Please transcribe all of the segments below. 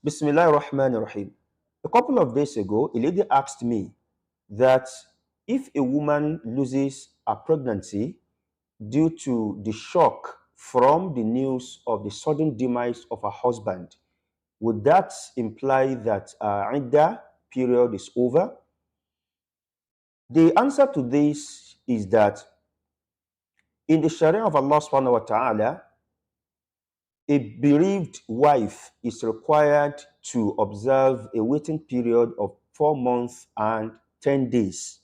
Bismillah ar-Rahman ar-Rahim. A couple of days ago, a lady asked me that if a woman loses a pregnancy due to the shock from the news of the sudden demise of her husband, would that imply that her iddah period is over? The answer to this is that in the Sharia of Allah subhanahu wa ta'ala, a bereaved wife is required to observe a waiting period of 4 months and 10 days.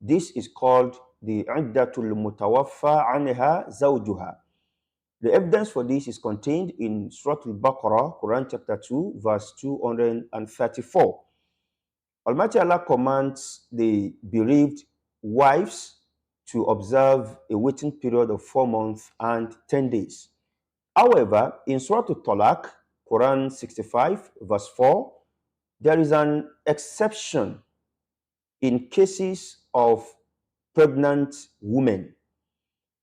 This is called the iddatul mutawaffa anha zawjuha. The evidence for this is contained in Surah Al-Baqarah, Quran chapter 2, verse 234. Almighty Allah commands the bereaved wives to observe a waiting period of 4 months and 10 days. However, in Surah Al-Talaq, Quran 65, verse 4, there is an exception in cases of pregnant women.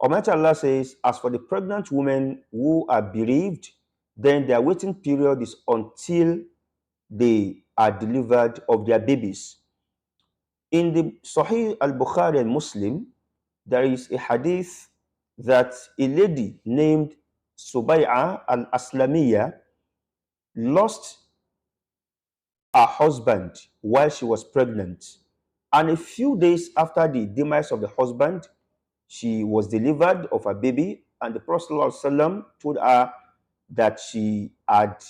Almighty Allah says, as for the pregnant women who are bereaved, then their waiting period is until they are delivered of their babies. In the Sahih al-Bukhari and Muslim, there is a hadith that a lady named Subai'a al-Aslamiyya lost her husband while she was pregnant. And a few days after the demise of the husband, she was delivered of a baby, and the Prophet ﷺ told her that she had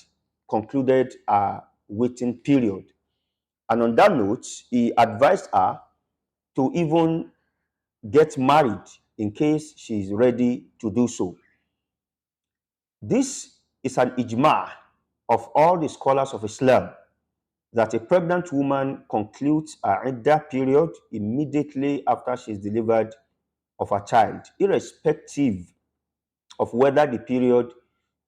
concluded a waiting period. And on that note, he advised her to even get married in case she is ready to do so. This is an ijma' of all the scholars of Islam that a pregnant woman concludes her iddah period immediately after she is delivered of a child, irrespective of whether the period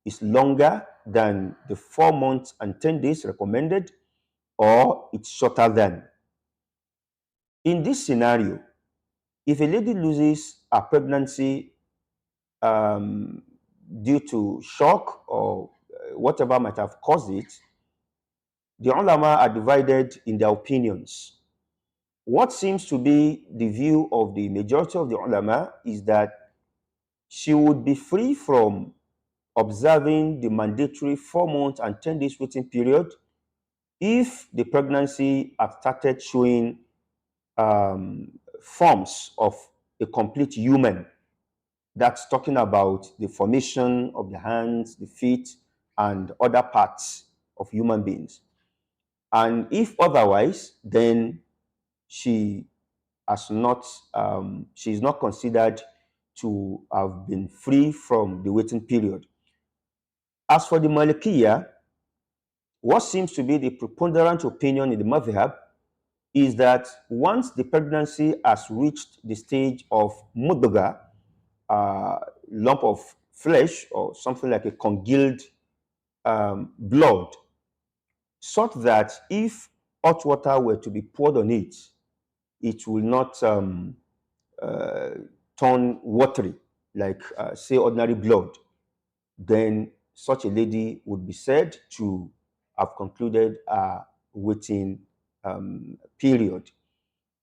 is longer than the 4 months and 10 days recommended or it's shorter than. In this scenario, if a lady loses a pregnancy due to shock or whatever might have caused it, the ulama are divided in their opinions. What seems to be the view of the majority of the ulama is that she would be free from observing the mandatory 4 months and 10 days waiting period if the pregnancy had started showing forms of a complete human. That's talking about the formation of the hands, the feet, and other parts of human beings. And if otherwise, then she is not considered to have been free from the waiting period. As for the malachiya, what seems to be the preponderant opinion in the madhhab is that once the pregnancy has reached the stage of mudga, lump of flesh or something like a congealed blood, such that if hot water were to be poured on it, it will not turn watery like, say, ordinary blood, then such a lady would be said to have concluded a waiting period.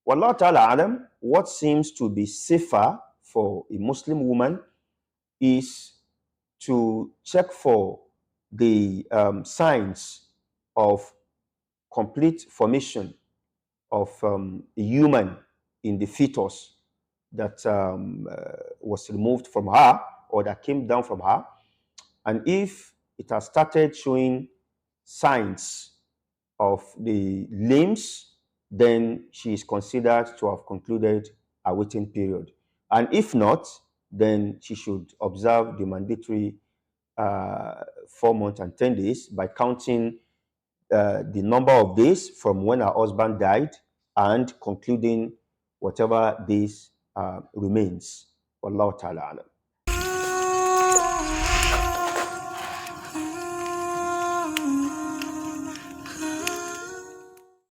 Wallahu ta'ala alam, what seems to be safer for a Muslim woman is to check for the signs of complete formation of a human in the fetus that was removed from her or that came down from her. And if it has started showing signs of the limbs, then she is considered to have concluded a waiting period. And if not, then she should observe the mandatory 4 months and 10 days by counting the number of days from when her husband died and concluding whatever days remains. Wallahu ta'ala alam.